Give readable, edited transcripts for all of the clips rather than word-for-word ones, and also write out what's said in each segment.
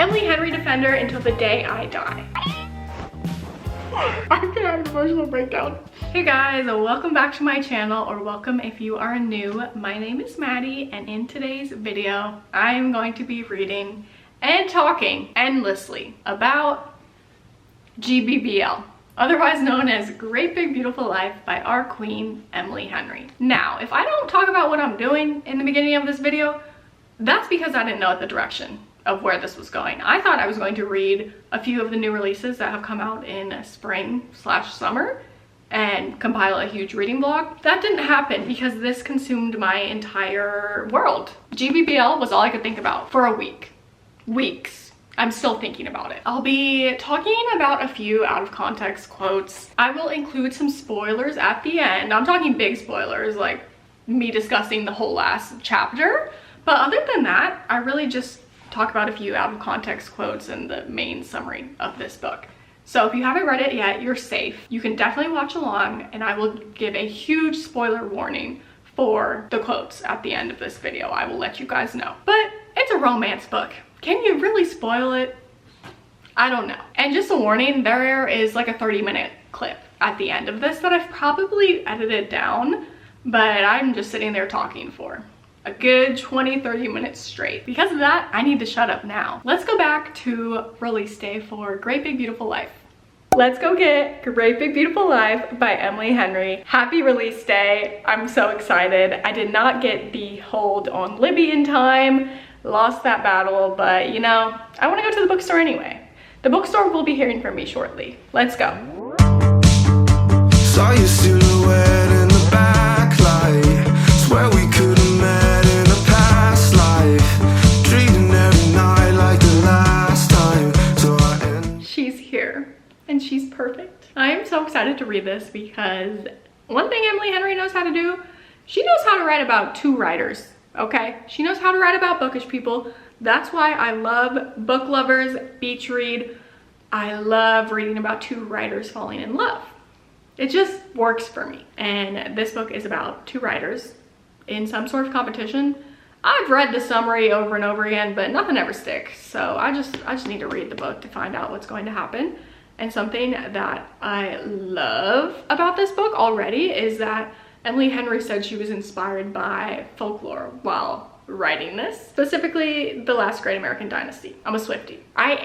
Emily Henry Defender Until the Day I Die. I'm gonna have an emotional breakdown. Hey guys, welcome back to my channel, or welcome if you are new. My name is Maddie, and in today's video, I am going to be reading and talking endlessly about GBBL, otherwise known as Great Big Beautiful Life by our queen, Emily Henry. Now, if I don't talk about what I'm doing in the beginning of this video, that's because I didn't know the direction of where this was going. I thought I was going to read a few of the new releases that have come out in spring/summer and compile a huge reading vlog. That didn't happen because this consumed my entire world. GBBL was all I could think about for a week. Weeks. I'm still thinking about it. I'll be talking about a few out of context quotes. I will include some spoilers at the end. I'm talking big spoilers, like me discussing the whole last chapter. But other than that, I really just talk about a few out of context quotes and the main summary of this book. So if you haven't read it yet, you're safe. You can definitely watch along, and I will give a huge spoiler warning for the quotes at the end of this video. I will let you guys know. But it's a romance book. Can you really spoil it? I don't know. And just a warning, there is like a 30-minute clip at the end of this that I've probably edited down, but I'm just sitting there talking for a good 20-30 minutes straight. Because of that, I need to shut up now. Let's go back to release day for Great Big Beautiful Life. Let's go get Great Big Beautiful Life by Emily Henry. Happy release day. I'm so excited. I did not get the hold on Libby in time, lost that battle, but you know, I want to go to the bookstore anyway. The bookstore will be hearing from me shortly. Let's go. Saw your silhouette in the backlight. Swear we could have met in a past life. Dreaming every night like the last time. So I end. She's here and she's perfect. I am so excited to read this because one thing Emily Henry knows how to do, she knows how to write about two writers, okay? She knows how to write about bookish people. That's why I love book lovers, beach read. I love reading about two writers falling in love. It just works for me. And this book is about two writers in some sort of competition. I've read the summary over and over again, but nothing ever sticks. So I just need to read the book to find out what's going to happen. And something that I love about this book already is that Emily Henry said she was inspired by folklore while writing this, specifically The Last Great American Dynasty. I'm a Swiftie. Where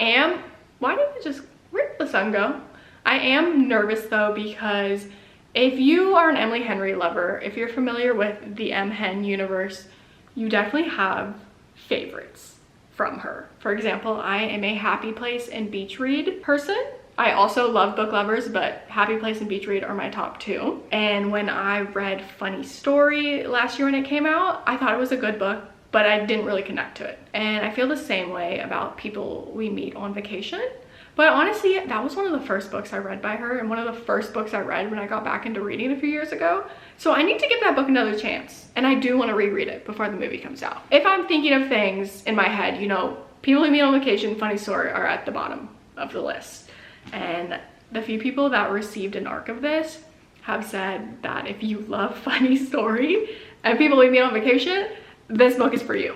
did the sun go? I am nervous though, because if you are an Emily Henry lover, if you're familiar with the M. Hen universe, you definitely have favorites from her. For example, I am a Happy Place and Beach Read person. I also love book lovers, but Happy Place and Beach Read are my top two. And when I read Funny Story last year when it came out, I thought it was a good book, but I didn't really connect to it. And I feel the same way about People We Meet on Vacation. But honestly, that was one of the first books I read by her, and one of the first books I read when I got back into reading a few years ago. So I need to give that book another chance, and I do want to reread it before the movie comes out. If I'm thinking of things in my head, you know, People We Meet on Vacation, Funny Story are at the bottom of the list. And the few people that received an arc of this have said that if you love Funny Story and People We Meet on Vacation, this book is for you.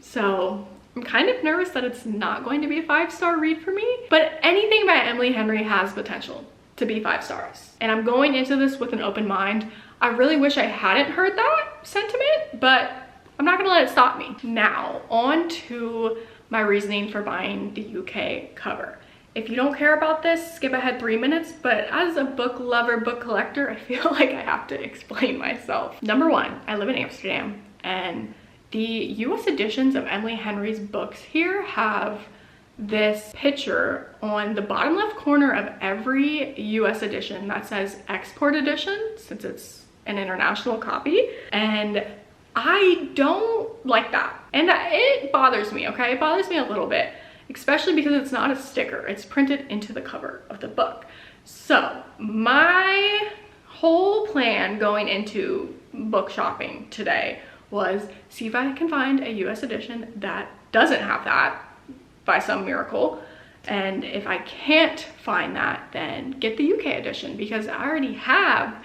So I'm kind of nervous that it's not going to be a 5-star read for me, but anything by Emily Henry has potential to be 5 stars. And I'm going into this with an open mind. I really wish I hadn't heard that sentiment, but I'm not gonna let it stop me. Now, on to my reasoning for buying the UK cover. If you don't care about this, skip ahead 3 minutes, but as a book lover, book collector, I feel like I have to explain myself. Number one, I live in Amsterdam, and the US editions of Emily Henry's books here have this picture on the bottom left corner of every US edition that says export edition, since it's an international copy. And I don't like that. And it bothers me, okay? It bothers me a little bit, especially because it's not a sticker. It's printed into the cover of the book. So my whole plan going into book shopping today was see if I can find a US edition that doesn't have that by some miracle. And if I can't find that, then get the UK edition, because I already have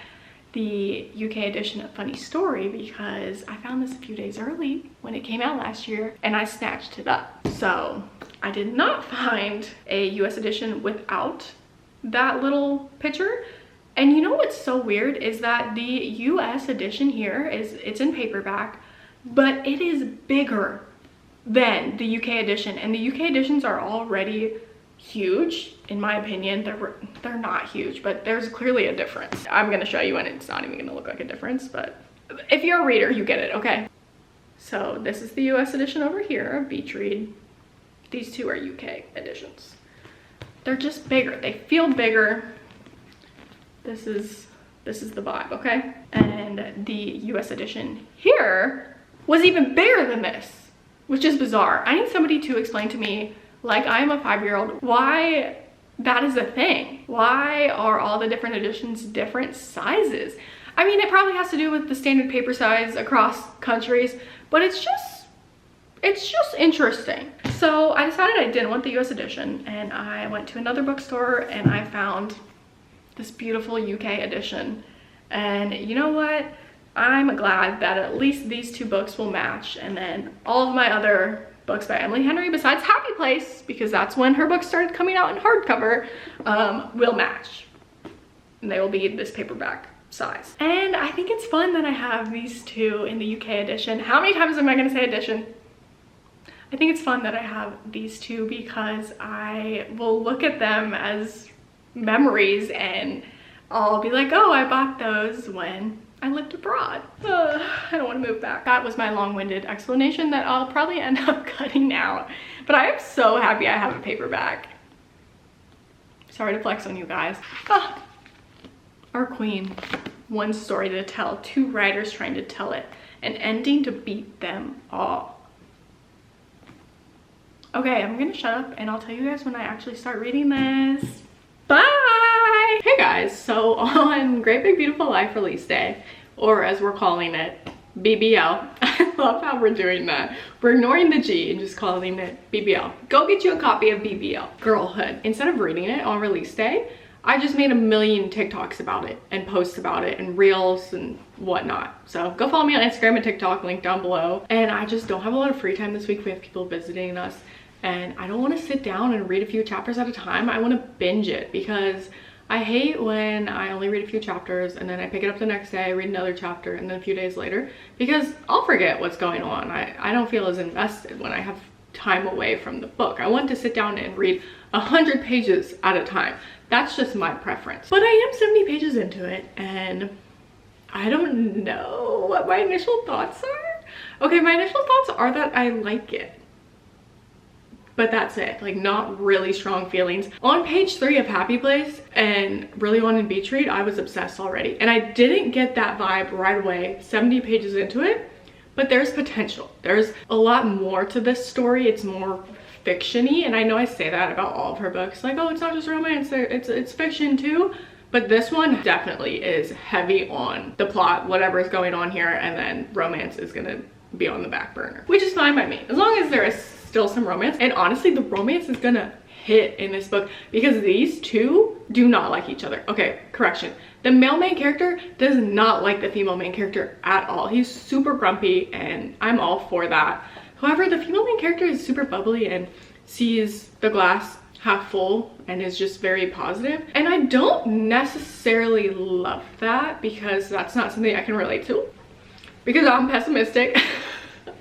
the UK edition of Funny Story because I found this a few days early when it came out last year and I snatched it up. So I did not find a US edition without that little picture. And you know what's so weird is that the US edition here it's in paperback, but it is bigger than the UK edition, and the UK editions are already huge in my opinion. They're not huge, but there's clearly a difference. I'm gonna show you and it's not even gonna look like a difference, but if you're a reader, you get it, okay? So this is the US edition over here of Beach Read. These two are UK editions. They're just bigger, they feel bigger. This is the vibe, okay? And the US edition here was even bigger than this, which is bizarre. I need somebody to explain to me, like I'm a 5-year-old, why that is a thing. Why are all the different editions different sizes? I mean, it probably has to do with the standard paper size across countries, but it's just interesting. So I decided I didn't want the US edition, and I went to another bookstore and I found this beautiful UK edition. And you know what? I'm glad that at least these two books will match, and then all of my other books by Emily Henry besides Happy Place, because that's when her books started coming out in hardcover, will match. And they will be this paperback size. And I think it's fun that I have these two in the UK edition. How many times am I gonna say edition? I think it's fun that I have these two because I will look at them as memories and I'll be like, oh, I bought those when I lived abroad. I don't want to move back. That was my long-winded explanation that I'll probably end up cutting out, but I am so happy I have a paperback. Sorry to flex on you guys. Our queen, one story to tell, two writers trying to tell it, an ending to beat them all. Okay, I'm gonna shut up and I'll tell you guys when I actually start reading this. Bye! Hey guys, so on Great Big Beautiful Life release day, or as we're calling it, BBL. I love how we're doing that. We're ignoring the G and just calling it BBL. Go get you a copy of BBL, Girlhood. Instead of reading it on release day, I just made a million TikToks about it and posts about it and reels and whatnot. So go follow me on Instagram and TikTok, link down below. And I just don't have a lot of free time this week. We have people visiting us. And I don't want to sit down and read a few chapters at a time. I want to binge it because I hate when I only read a few chapters and then I pick it up the next day, read another chapter, and then a few days later, because I'll forget what's going on. I don't feel as invested when I have time away from the book. I want to sit down and read 100 pages at a time. That's just my preference. But I am 70 pages into it and I don't know what my initial thoughts are. Okay, my initial thoughts are that I like it. But that's it, like not really strong feelings. On page 3 of Happy Place and really wanted Beach Read, I was obsessed already. And I didn't get that vibe right away, 70 pages into it, but there's potential. There's a lot more to this story. It's more fiction-y, and I know I say that about all of her books, like, oh, it's not just romance, it's fiction too. But this one definitely is heavy on the plot, whatever is going on here, and then romance is gonna be on the back burner, which is fine by me, as long as there is still some romance. And honestly, the romance is gonna hit in this book because these two do not like each other. Okay, correction. The male main character does not like the female main character at all. He's super grumpy and I'm all for that. However, the female main character is super bubbly and sees the glass half full and is just very positive. And I don't necessarily love that because that's not something I can relate to because I'm pessimistic.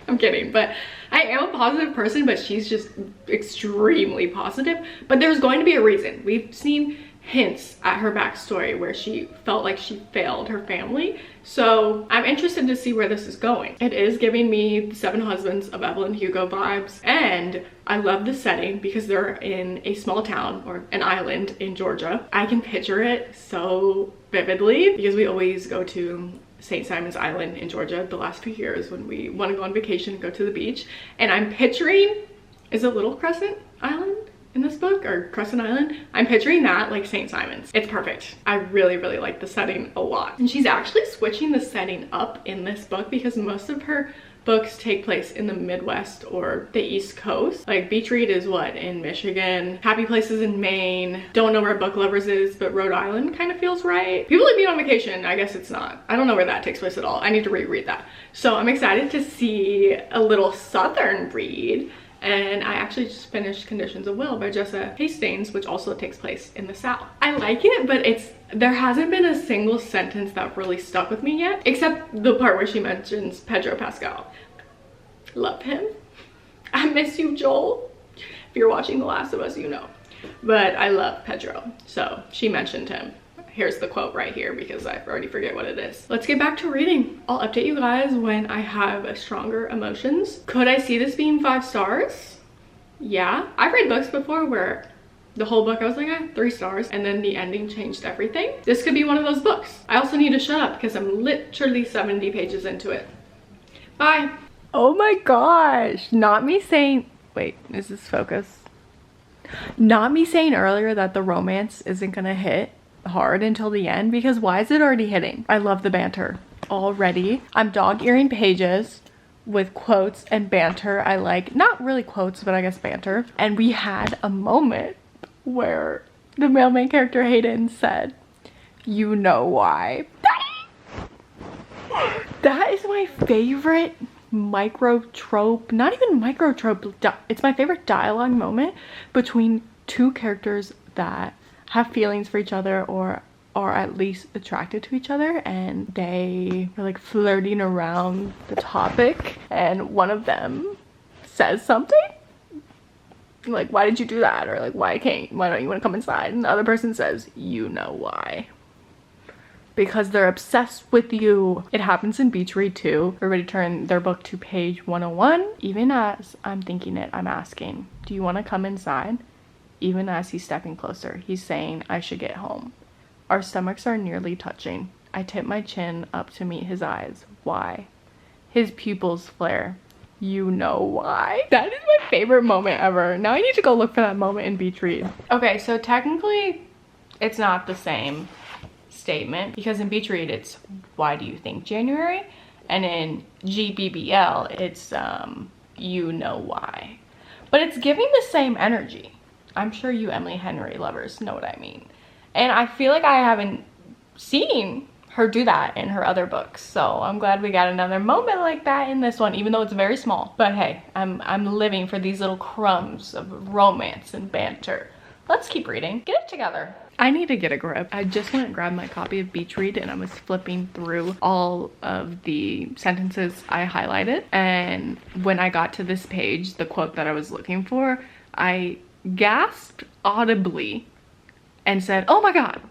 I'm kidding, but I am a positive person, but she's just extremely positive. But there's going to be a reason. We've seen hints at her backstory where she felt like she failed her family. So I'm interested to see where this is going. It is giving me the 7 Husbands of Evelyn Hugo vibes. And I love the setting because they're in a small town or an island in Georgia. I can picture it so vividly because we always go to St. Simon's Island in Georgia the last few years when we want to go on vacation and go to the beach. And I'm picturing, is it Little Crescent Island in this book, or Crescent Island? I'm picturing that like St. Simon's. It's perfect. I really, really like the setting a lot. And she's actually switching the setting up in this book because most of her books take place in the Midwest or the East Coast. Like Beach Read is what, in Michigan? Happy Place is in Maine. Don't know where Book Lovers is, but Rhode Island kind of feels right. People Like Me on Vacation, I guess it's not. I don't know where that takes place at all. I need to reread that. So I'm excited to see a little Southern read. And I actually just finished Conditions of Will by Jessa Hastings, which also takes place in the South. I like it, but there hasn't been a single sentence that really stuck with me yet, except the part where she mentions Pedro Pascal. Love him. I miss you, Joel. If you're watching The Last of Us, you know. But I love Pedro, so she mentioned him. Here's the quote right here because I already forget what it is. Let's get back to reading. I'll update you guys when I have stronger emotions. Could I see this being 5 stars? Yeah. I've read books before where the whole book I was like, 3 stars, and then the ending changed everything. This could be one of those books. I also need to shut up because I'm literally 70 pages into it. Bye. Oh my gosh. Not me saying, wait, is this focus? Not me saying earlier that the romance isn't gonna hit hard until the end, because why is it already hitting? I love the banter already. I'm dog-earing pages with quotes and banter. I like, not really quotes, but I guess banter. And we had a moment where the male main character Hayden said, "You know why." That is my favorite micro trope, not even micro trope, it's my favorite dialogue moment between two characters that have feelings for each other or are at least attracted to each other, and they are like flirting around the topic, and one of them says something like, "Why did you do that?" or like, why don't you want to come inside?" And the other person says, "You know why." Because they're obsessed with you. It happens in Beach Read too. Everybody turn their book to page 101. Even as I'm thinking it, I'm asking, "Do you want to come inside?" Even as he's stepping closer, he's saying, "I should get home." Our stomachs are nearly touching. I tip my chin up to meet his eyes. Why? His pupils flare. You know why? That is my favorite moment ever. Now I need to go look for that moment in Beach Read. Okay, so technically it's not the same statement, because in Beach Read it's "Why do you think January?" and in GBBL it's "You know why." But it's giving the same energy. I'm sure you Emily Henry lovers know what I mean. And I feel like I haven't seen her do that in her other books, so I'm glad we got another moment like that in this one, even though it's very small. But hey, I'm living for these little crumbs of romance and banter. Let's keep reading. Get it together. I need to get a grip. I just went and grabbed my copy of Beach Read and I was flipping through all of the sentences I highlighted, and when I got to this page, the quote that I was looking for, I gasped audibly and said, "Oh my god."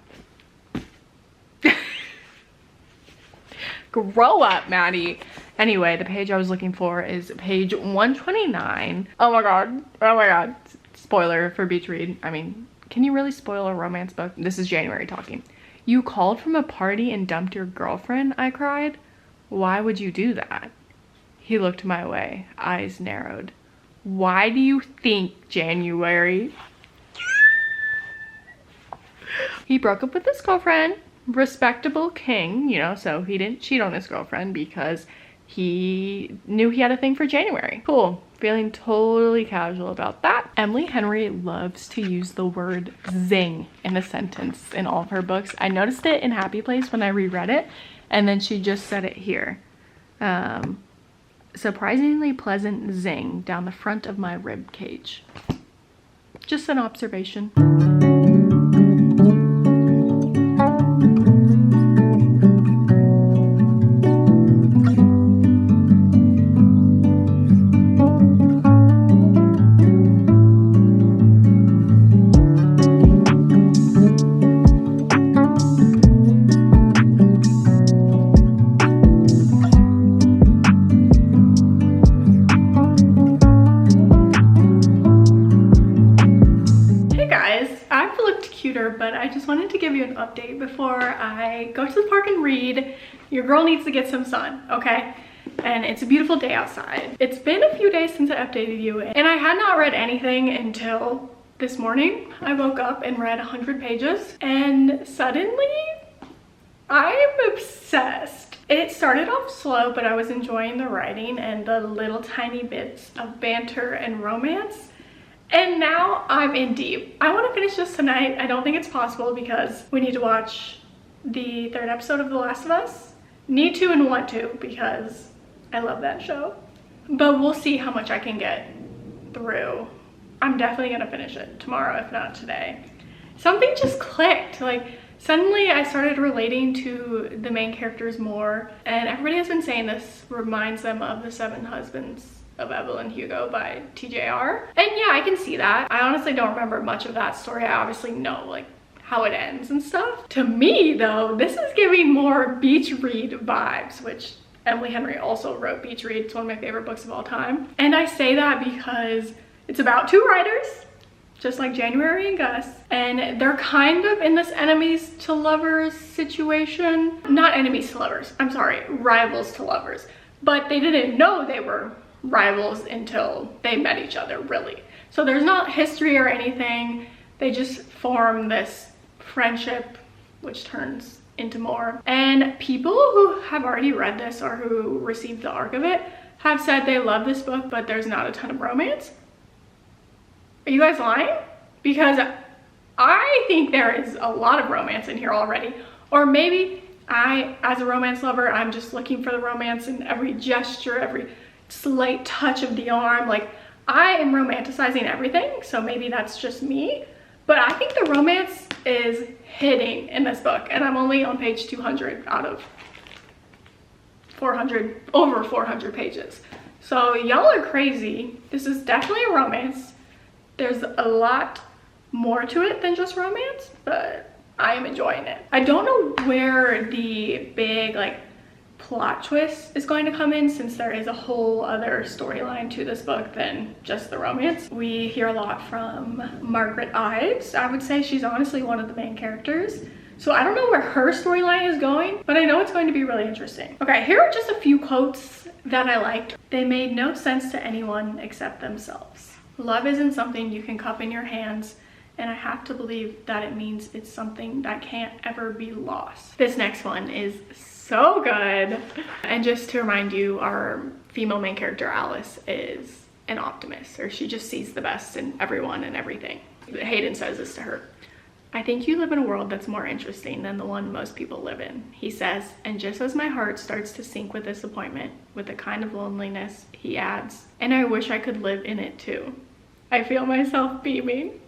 Grow up, Maddie. Anyway, the page I was looking for is page 129. Oh my god. Oh my god. Spoiler for Beach Read. I mean, can you really spoil a romance book? This is January talking. "You called from a party and dumped your girlfriend," I cried. "Why would you do that?" He looked my way, eyes narrowed. "Why do you think January?" He broke up with his girlfriend. Respectable king, you know, so he didn't cheat on his girlfriend because he knew he had a thing for January. Cool. Feeling totally casual about that. Emily Henry loves to use the word zing in a sentence in all of her books. I noticed it in Happy Place when I reread it, and then she just said it here. Surprisingly pleasant zing down the front of my rib cage. Just an observation. But I just wanted to give you an update before I go to the park and read. Your girl needs to get some sun, okay? And it's a beautiful day outside. It's been a few days since I updated you, and I had not read anything until this morning. I woke up and read 100 pages, and suddenly I'm obsessed. It started off slow, but I was enjoying the writing and the little tiny bits of banter and romance. And now I'm in deep. I want to finish this tonight. I don't think it's possible because we need to watch the 3rd episode of The Last of Us. Need to and want to because I love that show. But we'll see how much I can get through. I'm definitely gonna finish it tomorrow, if not today. Something just clicked. Like, suddenly I started relating to the main characters more, and everybody has been saying this reminds them of The Seven Husbands of Evelyn Hugo by TJR. And yeah, I can see that. I honestly don't remember much of that story. I obviously know like how it ends and stuff. To me though, this is giving more beach read vibes, which Emily Henry also wrote Beach Read. It's one of my favorite books of all time. And I say that because it's about two writers, just like January and Gus, and they're kind of in this enemies to lovers situation. Not enemies to lovers, I'm sorry, rivals to lovers. But they didn't know they were rivals until they met each other, really. So there's not history or anything. They just form this friendship, which turns into more. And people who have already read this or who received the arc of it have said they love this book, but there's not a ton of romance. Are you guys lying? Because I think there is a lot of romance in here already. Or maybe I, as a romance lover, I'm just looking for the romance in every gesture, every slight touch of the arm. Like, I am romanticizing everything, so maybe that's just me. But I think the romance is hitting in this book, and I'm only on page 200 out of 400, over 400 pages. So y'all are crazy. This is definitely a romance. There's a lot more to it than just romance, but I am enjoying it. I don't know where the big like plot twist is going to come in, since there is a whole other storyline to this book than just the romance. We hear a lot from Margaret Ives. I would say she's honestly one of the main characters. So I don't know where her storyline is going, but I know it's going to be really interesting. Okay, here are just a few quotes that I liked. They made no sense to anyone except themselves. Love isn't something you can cup in your hands, and I have to believe that it means it's something that can't ever be lost. This next one is so good. And just to remind you, our female main character, Alice, is an optimist, or she just sees the best in everyone and everything. Hayden says this to her. I think you live in a world that's more interesting than the one most people live in, he says, and just as my heart starts to sink with disappointment, with a kind of loneliness, he adds, and I wish I could live in it too. I feel myself beaming.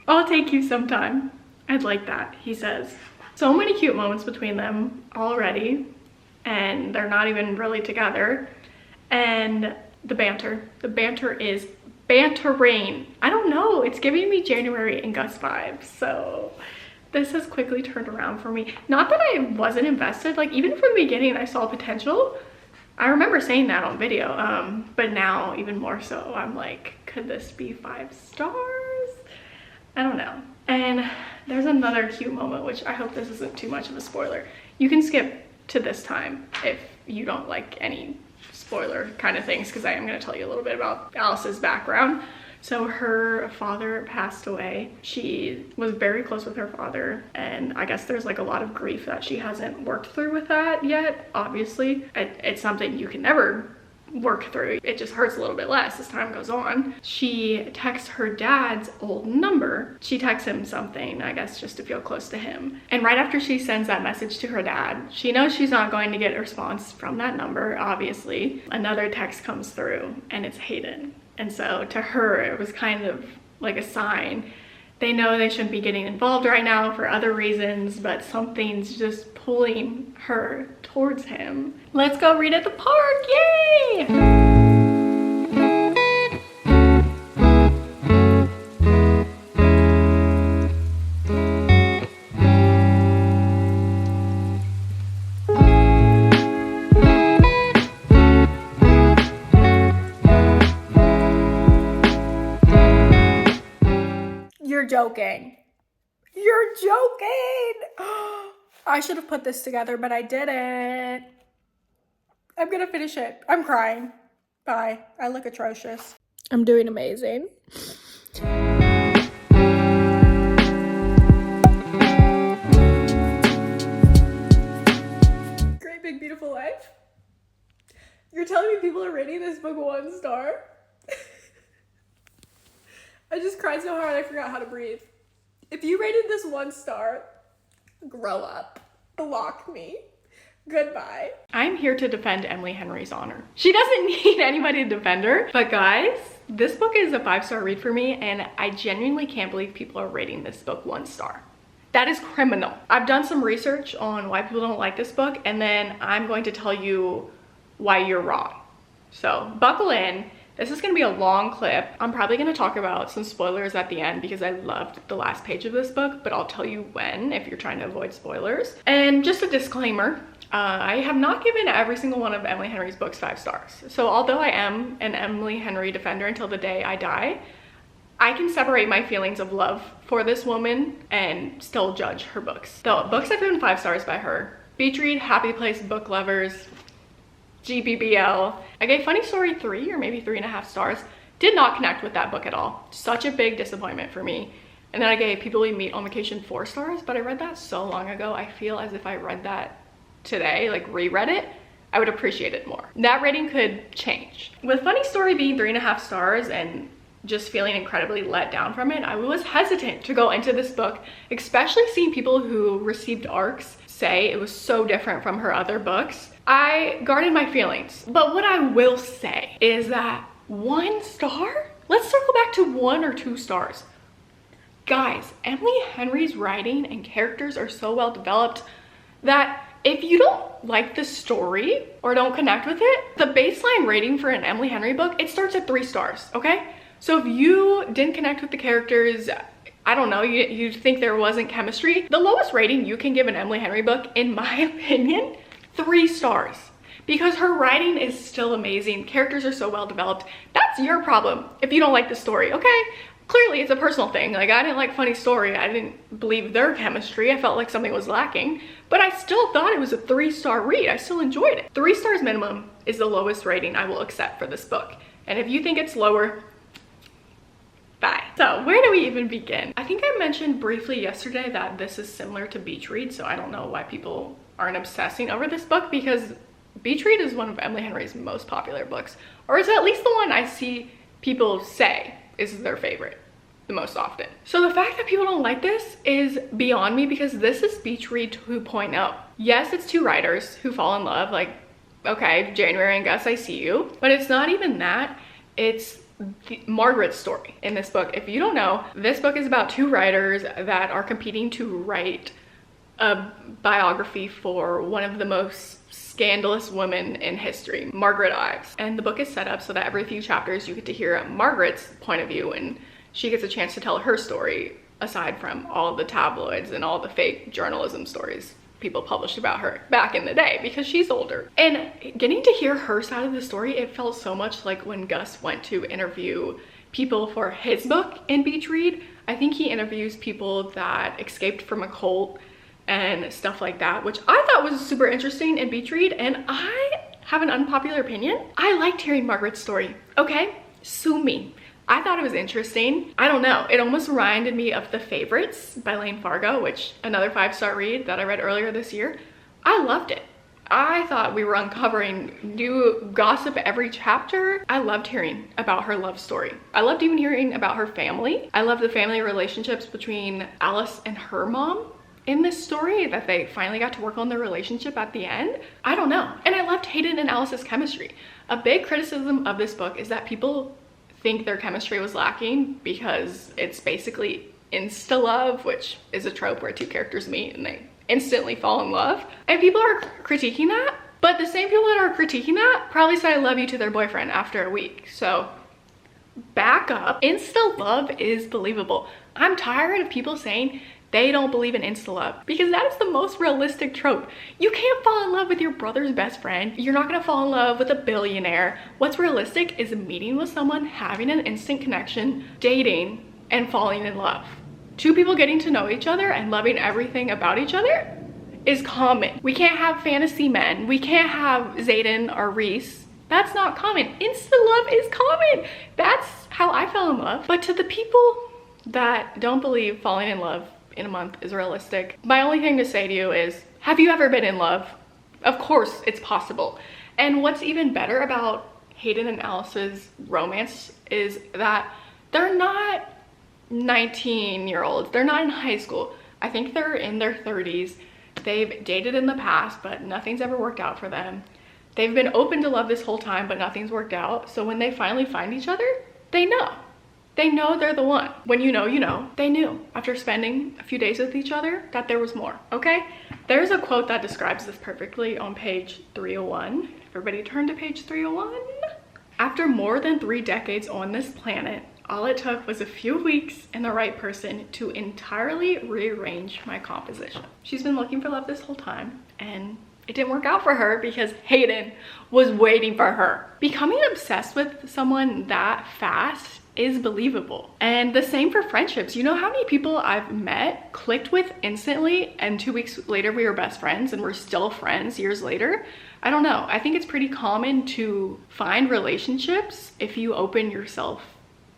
I'll take you sometime. I'd like that, he says. So many cute moments between them already, and they're not even really together. And the banter is bantering. I don't know, it's giving me January and Gus vibes. So this has quickly turned around for me. Not that I wasn't invested, like even from the beginning I saw potential. I remember saying that on video, but now even more so, I'm like, could this be 5 stars? I don't know. And there's another cute moment, which I hope this isn't too much of a spoiler. You can skip to this time if you don't like any spoiler kind of things, because I am going to tell you a little bit about Alice's background. So her father passed away. She was very close with her father, and I guess there's like a lot of grief that she hasn't worked through with that yet. Obviously, it's something you can never work through. It just hurts a little bit less as time goes on. She texts her dad's old number. She texts him something, I guess, just to feel close to him. And right after she sends that message to her dad, she knows she's not going to get a response from that number, obviously. Another text comes through, and it's Hayden. And so to her, it was kind of like a sign. They know they shouldn't be getting involved right now for other reasons, but something's just pulling her towards him. Let's go read at the park, yay! You're joking. You're joking. I should have put this together, but I didn't. I'm gonna finish it. I'm crying. Bye. I look atrocious. I'm doing amazing. Great Big Beautiful Life. You're telling me people are rating this book 1 star? I just cried so hard I forgot how to breathe. If you rated this 1 star, grow up. Block me. Goodbye. I'm here to defend Emily Henry's honor. She doesn't need anybody to defend her, but guys, This book is a 5-star read for me, and I genuinely can't believe people are rating this book 1 star. That is criminal. I've done some research on why people don't like this book, and then I'm going to tell you why you're wrong. So buckle in. This is going to be a long clip. I'm probably going to talk about some spoilers at the end because I loved the last page of this book, but I'll tell you when if you're trying to avoid spoilers. And just a disclaimer, I have not given every single one of Emily Henry's books 5 stars. So although I am an Emily Henry defender until the day I die, I can separate my feelings of love for this woman and still judge her books. The books I've given 5 stars by her: Beach Read, Happy Place, Book Lovers, GBBL. I gave Funny Story 3 or maybe 3.5 stars. Did not connect with that book at all. Such a big disappointment for me. And then I gave People We Meet on Vacation 4 stars, but I read that so long ago. I feel as if I read that today, like reread it, I would appreciate it more. That rating could change. With Funny Story being 3.5 stars and just feeling incredibly let down from it, I was hesitant to go into this book, especially seeing people who received ARCs say it was so different from her other books. I guarded my feelings, but what I will say is that 1 star? Let's circle back to 1 or 2 stars. Guys, Emily Henry's writing and characters are so well developed that if you don't like the story or don't connect with it, the baseline rating for an Emily Henry book, it starts at 3 stars, okay? So if you didn't connect with the characters, I don't know, you think there wasn't chemistry, the lowest rating you can give an Emily Henry book, in my opinion, 3 stars. Because her writing is still amazing. Characters are so well developed. That's your problem if you don't like the story, okay? Clearly it's a personal thing. Like, I didn't like Funny Story. I didn't believe their chemistry. I felt like something was lacking, but I still thought it was a 3-star read. I still enjoyed it. 3 stars minimum is the lowest rating I will accept for this book. And if you think it's lower, bye. So where do we even begin? I think I mentioned briefly yesterday that this is similar to Beach Read, so I don't know why people aren't obsessing over this book, because Beach Read is one of Emily Henry's most popular books, or is at least the one I see people say is their favorite the most often. So the fact that people don't like this is beyond me, because this is Beach Read 2.0. Yes, it's 2 writers who fall in love, like, okay, January and Gus, I see you. But it's not even that. It's Margaret's story in this book. If you don't know, this book is about 2 writers that are competing to write a biography for one of the most scandalous women in history, Margaret Ives. And the book is set up so that every few chapters you get to hear Margaret's point of view, and she gets a chance to tell her story, aside from all the tabloids and all the fake journalism stories people published about her back in the day, because she's older. And getting to hear her side of the story, it felt so much like when Gus went to interview people for his book in Beach Read. I think he interviews people that escaped from a cult and stuff like that, which I thought was super interesting in Beach Read. And I have an unpopular opinion. I liked hearing Margaret's story, okay? Sue me. I thought it was interesting. I don't know, it almost reminded me of The Favorites by Lane Fargo, which another 5-star read that I read earlier this year. I loved it. I thought we were uncovering new gossip every chapter. I loved hearing about her love story. I loved even hearing about her family. I loved the family relationships between Alice and her mom in this story, that they finally got to work on their relationship at the end. I don't know. And I loved Hayden and Alice's chemistry. A big criticism of this book is that people think their chemistry was lacking because it's basically insta-love, which is a trope where 2 characters meet and they instantly fall in love. And people are critiquing that, but the same people that are critiquing that probably said I love you to their boyfriend after a week. So back up. Insta-love is believable. I'm tired of people saying they don't believe in insta-love, because that is the most realistic trope. You can't fall in love with your brother's best friend. You're not gonna fall in love with a billionaire. What's realistic is meeting with someone, having an instant connection, dating, and falling in love. 2 people getting to know each other and loving everything about each other is common. We can't have fantasy men. We can't have Zayden or Reese. That's not common. Insta-love is common. That's how I fell in love. But to the people that don't believe falling in love in a month is realistic, my only thing to say to you is, have you ever been in love? Of course it's possible. And what's even better about Hayden and Alice's romance is that they're not 19-year-olds. They're not in high school. I think they're in their 30s. They've dated in the past, but nothing's ever worked out for them. They've been open to love this whole time, but nothing's worked out. So when they finally find each other, they know. They know they're the one. When you know, you know. They knew after spending a few days with each other that there was more, okay? There's a quote that describes this perfectly on page 301. Everybody turn to page 301. After more than 3 decades on this planet, all it took was a few weeks and the right person to entirely rearrange my composition. She's been looking for love this whole time, and it didn't work out for her because Hayden was waiting for her. Becoming obsessed with someone that fast is believable. And the same for friendships. You know how many people I've met, clicked with instantly, and 2 weeks later we were best friends and we're still friends years later? I don't know. I think it's pretty common to find relationships if you open yourself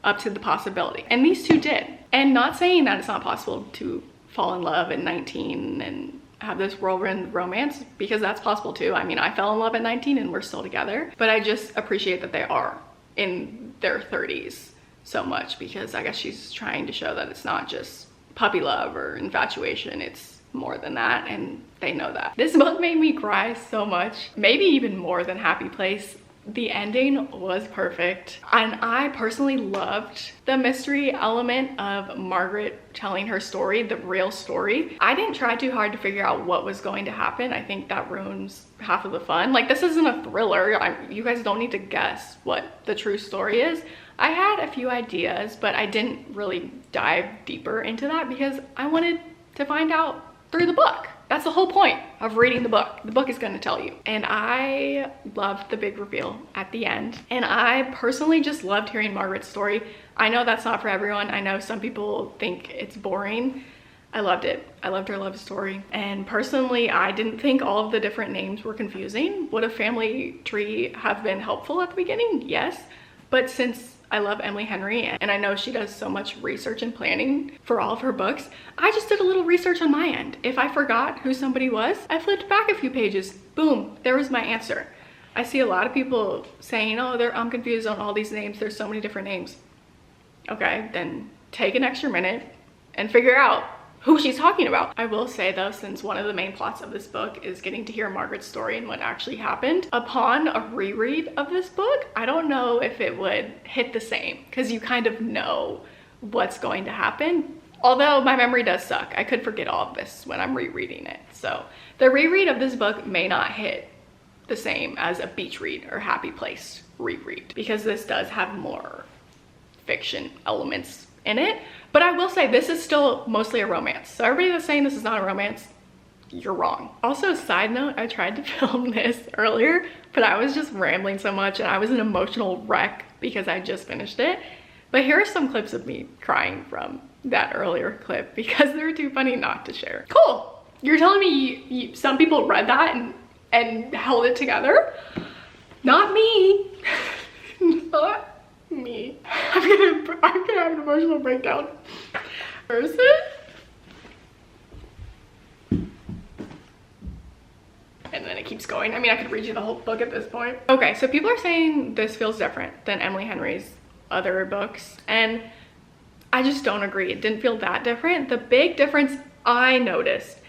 up to the possibility. And these two did. And not saying that it's not possible to fall in love at 19 and have this whirlwind romance, because that's possible too. I mean, I fell in love at 19 and we're still together, but I just appreciate that they are in their 30s so much, because I guess she's trying to show that it's not just puppy love or infatuation, it's more than that, and they know that. This book made me cry so much, maybe even more than Happy Place. The ending was perfect, and I personally loved the mystery element of Margaret telling her story, the real story. I didn't try too hard to figure out what was going to happen. I think that ruins half of the fun. Like, this isn't a thriller. You guys don't need to guess what the true story is. I had a few ideas, but I didn't really dive deeper into that because I wanted to find out through the book. That's the whole point of reading the book. The book is going to tell you. And I loved the big reveal at the end. And I personally just loved hearing Margaret's story. I know that's not for everyone. I know some people think it's boring. I loved it. I loved her love story. And personally, I didn't think all of the different names were confusing. Would a family tree have been helpful at the beginning? Yes. But since I love Emily Henry and I know she does so much research and planning for all of her books, I just did a little research on my end. If I forgot who somebody was, I flipped back a few pages. Boom, there was my answer. I see a lot of people saying, oh, I'm confused on all these names. There's so many different names. Okay, then take an extra minute and figure out who she's talking about. I will say though, since one of the main plots of this book is getting to hear Margaret's story and what actually happened, upon a reread of this book, I don't know if it would hit the same, because you kind of know what's going to happen. Although my memory does suck. I could forget all of this when I'm rereading it. So the reread of this book may not hit the same as a beach read or Happy Place reread, because this does have more fiction elements in it. But I will say this is still mostly a romance. So everybody that's saying this is not a romance, you're wrong. Also, side note, I tried to film this earlier, but I was just rambling so much and I was an emotional wreck because I just finished it. But here are some clips of me crying from that earlier clip because they're too funny not to share. Cool. You're telling me some people read that and held it together? Not me. Not me. I'm gonna have an emotional breakdown. Person? And then it keeps going. I mean, I could read you the whole book at this point. Okay, so people are saying this feels different than Emily Henry's other books, and I just don't agree. It didn't feel that different. The big difference I noticed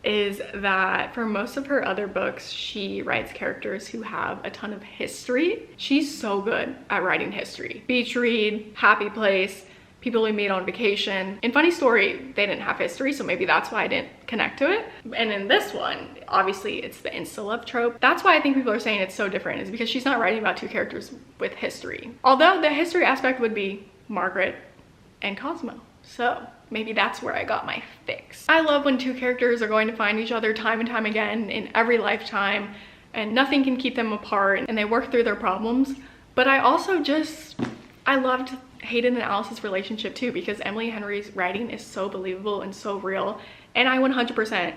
is that for most of her other books, she writes characters who have a ton of history. She's so good at writing history. Beach Read, Happy Place, People We Meet on Vacation. In Funny Story, they didn't have history, so maybe that's why I didn't connect to it. And in this one, obviously it's the insta-love trope. That's why I think people are saying it's so different, is because she's not writing about two characters with history. Although the history aspect would be Margaret and Cosmo. So maybe that's where I got my fix. I love when two characters are going to find each other time and time again in every lifetime, and nothing can keep them apart, and they work through their problems. But I also I loved Hayden and Alice's relationship too, because Emily Henry's writing is so believable and so real, and I 100%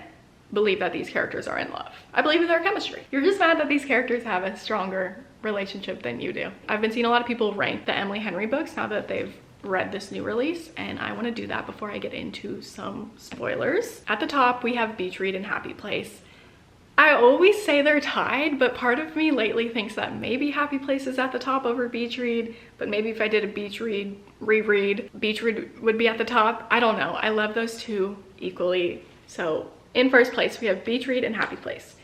believe that these characters are in love. I believe in their chemistry. You're just mad that these characters have a stronger relationship than you do. I've been seeing a lot of people rank the Emily Henry books now that they've read this new release, and I want to do that before I get into some spoilers. At the top we have Beach Read and Happy Place. I always say they're tied, but part of me lately thinks that maybe Happy Place is at the top over Beach Read, but maybe if I did a Beach Read reread, Beach Read would be at the top. I don't know. I love those two equally. So in first place we have Beach Read and Happy Place.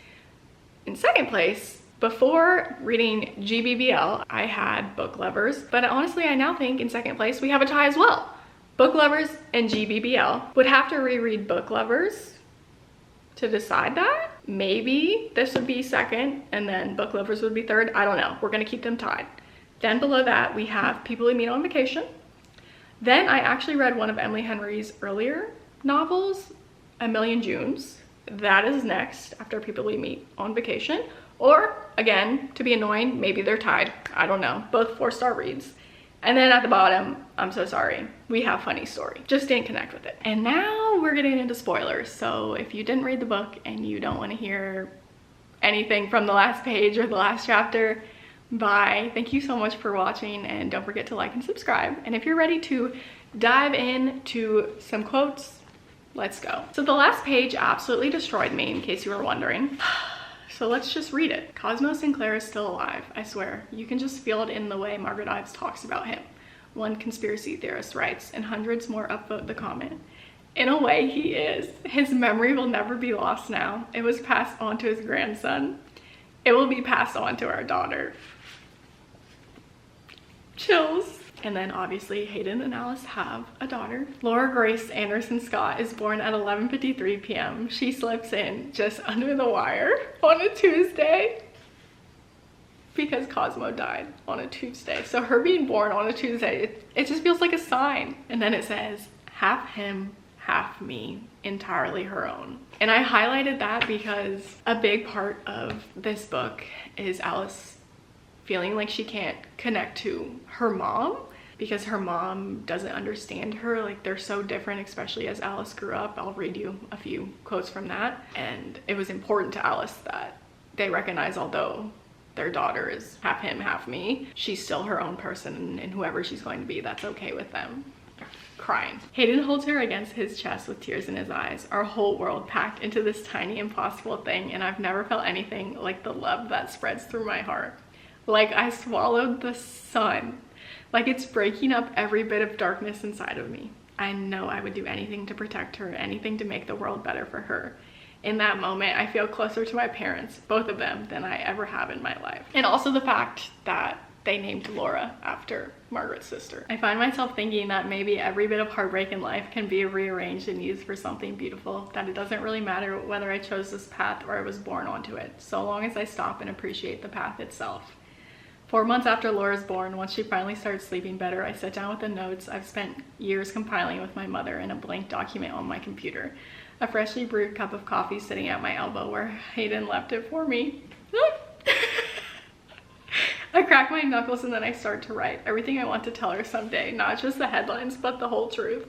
In second place, Before reading GBBL, I had Book Lovers, but honestly, I now think in second place we have a tie as well. Book Lovers and GBBL. Would have to reread Book Lovers to decide that. Maybe this would be second and then Book Lovers would be third. I don't know. We're gonna keep them tied. Then below that, we have People We Meet on Vacation. Then I actually read one of Emily Henry's earlier novels, A Million Junes. That is next after People We Meet on Vacation. Or again, to be annoying, maybe they're tied. I don't know. Both 4-star reads. And then at the bottom, I'm so sorry, we have Funny Story. Just didn't connect with it. And now we're getting into spoilers. So if you didn't read the book and you don't want to hear anything from the last page or the last chapter, bye. Thank you so much for watching, and don't forget to like and subscribe. And if you're ready to dive into some quotes, let's go. So the last page absolutely destroyed me, in case you were wondering. So let's just read it. Cosmo Sinclair is still alive, I swear. You can just feel it in the way Margaret Ives talks about him. One conspiracy theorist writes, and hundreds more upvote the comment. In a way, he is. His memory will never be lost now. It was passed on to his grandson. It will be passed on to our daughter. Chills. And then obviously Hayden and Alice have a daughter. Laura Grace Anderson Scott is born at 11:53 p.m. She slips in just under the wire on a Tuesday because Cosmo died on a Tuesday. So her being born on a Tuesday, it just feels like a sign. And then it says, half him, half me, entirely her own. And I highlighted that because a big part of this book is Alice feeling like she can't connect to her mom because her mom doesn't understand her. Like, they're so different, especially as Alice grew up. I'll read you a few quotes from that. And it was important to Alice that they recognize, although their daughter is half him, half me, she's still her own person, and whoever she's going to be, that's okay with them. Crying. Hayden holds her against his chest with tears in his eyes. Our whole world packed into this tiny impossible thing, and I've never felt anything like the love that spreads through my heart. Like I swallowed the sun. Like it's breaking up every bit of darkness inside of me. I know I would do anything to protect her, anything to make the world better for her. In that moment, I feel closer to my parents, both of them, than I ever have in my life. And also the fact that they named Laura after Margaret's sister. I find myself thinking that maybe every bit of heartbreak in life can be rearranged and used for something beautiful, that it doesn't really matter whether I chose this path or I was born onto it, so long as I stop and appreciate the path itself. 4 months after Laura's born, once she finally started sleeping better, I sat down with the notes I've spent years compiling with my mother in a blank document on my computer. A freshly brewed cup of coffee sitting at my elbow where Hayden left it for me. I crack my knuckles and then I start to write everything I want to tell her someday, not just the headlines, but the whole truth.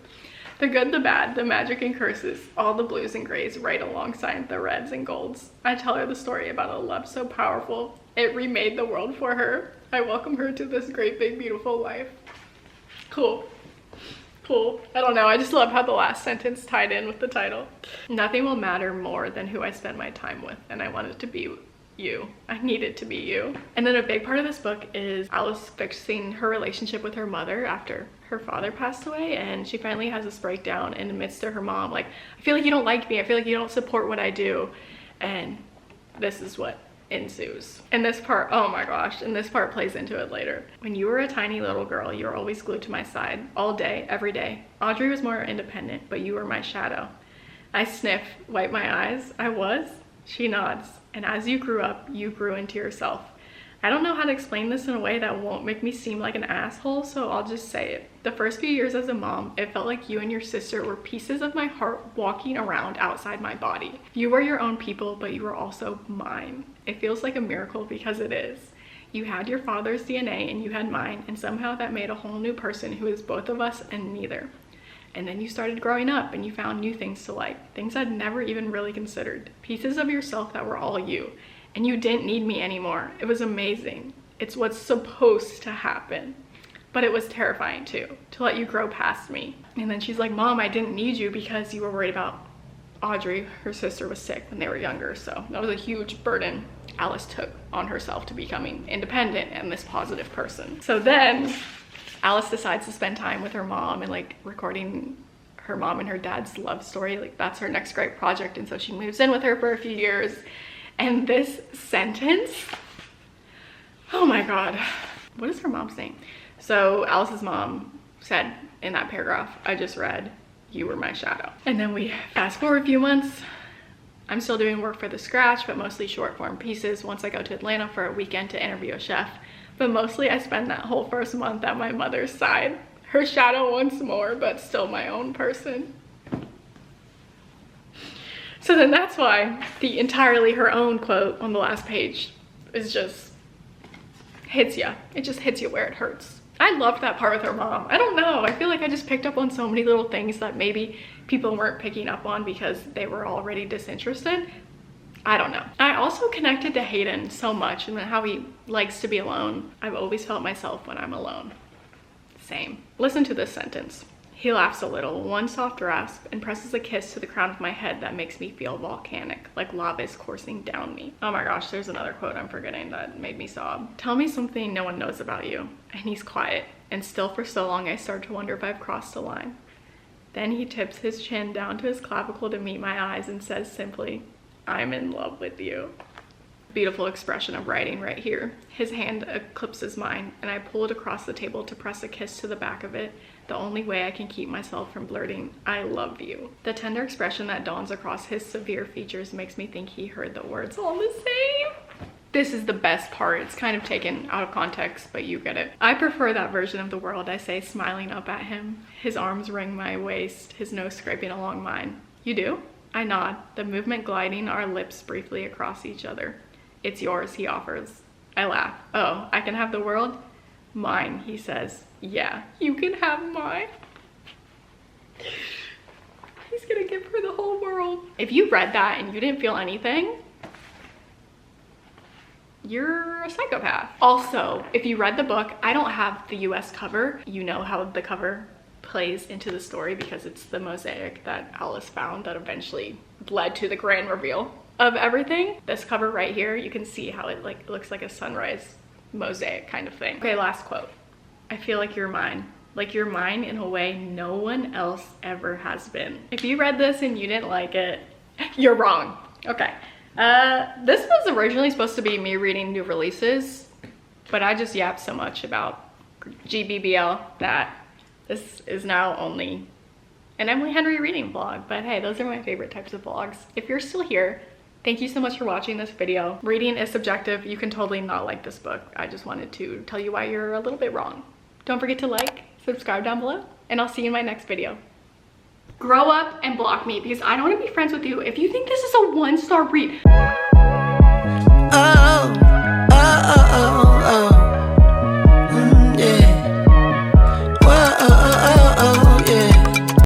The good, the bad, the magic and curses, all the blues and grays right alongside the reds and golds. I tell her the story about a love so powerful, it remade the world for her. I welcome her to this great, big, beautiful life. Cool. Cool. I don't know, I just love how the last sentence tied in with the title. Nothing will matter more than who I spend my time with, and I want it to be you. I need it to be you. And then a big part of this book is Alice fixing her relationship with her mother after her father passed away, and she finally has this breakdown and admits to her mom, like, I feel like you don't like me, I feel like you don't support what I do. And this is what ensues. And this part, oh my gosh, and this part plays into it later. When you were a tiny little girl, you were always glued to my side, all day, every day. Audrey was more independent, but you were my shadow. I sniff, wipe my eyes. I was. She nods. And as you grew up, you grew into yourself. I don't know how to explain this in a way that won't make me seem like an asshole, so I'll just say it. The first few years as a mom, it felt like you and your sister were pieces of my heart walking around outside my body. You were your own people, but you were also mine. It feels like a miracle because it is. You had your father's DNA and you had mine, and somehow that made a whole new person who is both of us and neither. And then you started growing up and you found new things to like, things I'd never even really considered, pieces of yourself that were all you. And you didn't need me anymore. It was amazing. It's what's supposed to happen. But it was terrifying too, to let you grow past me. And then she's like, Mom, I didn't need you because you were worried about Audrey. Her sister was sick when they were younger, so that was a huge burden Alice took on herself to becoming independent and this positive person. So then Alice decides to spend time with her mom and like recording her mom and her dad's love story. Like that's her next great project. And so she moves in with her for a few years. And this sentence Oh my God. What is her mom's name? So Alice's mom said in that paragraph I just read, "You were my shadow." And then we fast forward a few months. I'm still doing work for the Scratch, but mostly short form pieces once I go to Atlanta for a weekend to interview a chef. But mostly I spend that whole first month at my mother's side. Her shadow once more, but still my own person. So then that's why the entirely her own quote on the last page is just hits ya. It just hits you where it hurts. I loved that part with her mom. I don't know. I feel like I just picked up on so many little things that maybe people weren't picking up on because they were already disinterested. I don't know. I also connected to Hayden so much and how he likes to be alone. I've always felt myself when I'm alone. Same. Listen to this sentence. He laughs a little, one soft rasp, and presses a kiss to the crown of my head that makes me feel volcanic, like lava is coursing down me. Oh my gosh, there's another quote I'm forgetting that made me sob. Tell me something no one knows about you. And he's quiet, and still for so long I start to wonder if I've crossed a line. Then he tips his chin down to his clavicle to meet my eyes and says simply, "I'm in love with you." Beautiful expression of writing right here. His hand eclipses mine, and I pull it across the table to press a kiss to the back of it, the only way I can keep myself from blurting, "I love you." The tender expression that dawns across his severe features makes me think he heard the words all the same. This is the best part. It's kind of taken out of context, but you get it. I prefer that version of the world, I say, smiling up at him. His arms ring my waist, his nose scraping along mine. You do? I nod, the movement gliding our lips briefly across each other. "It's yours," he offers. I laugh. "Oh, I can have the world?" "Mine," he says. "Yeah, you can have mine." He's gonna give her the whole world. If you read that and you didn't feel anything, you're a psychopath. Also, if you read the book, I don't have the US cover. You know how the cover plays into the story because it's the mosaic that Alice found that eventually led to the grand reveal of everything. This cover right here, you can see how it looks like a sunrise mosaic kind of thing. Okay, last quote. "I feel like you're mine. Like you're mine in a way no one else ever has been." If you read this and you didn't like it, you're wrong. Okay. This was originally supposed to be me reading new releases, but I just yapped so much about GBBL that this is now only an Emily Henry reading vlog. But hey, those are my favorite types of vlogs. If you're still here, thank you so much for watching this video. Reading is subjective. You can totally not like this book. I just wanted to tell you why you're a little bit wrong. Don't forget to like, subscribe down below, and I'll see you in my next video. Grow up and block me because I don't want to be friends with you if you think this is a 1-star read.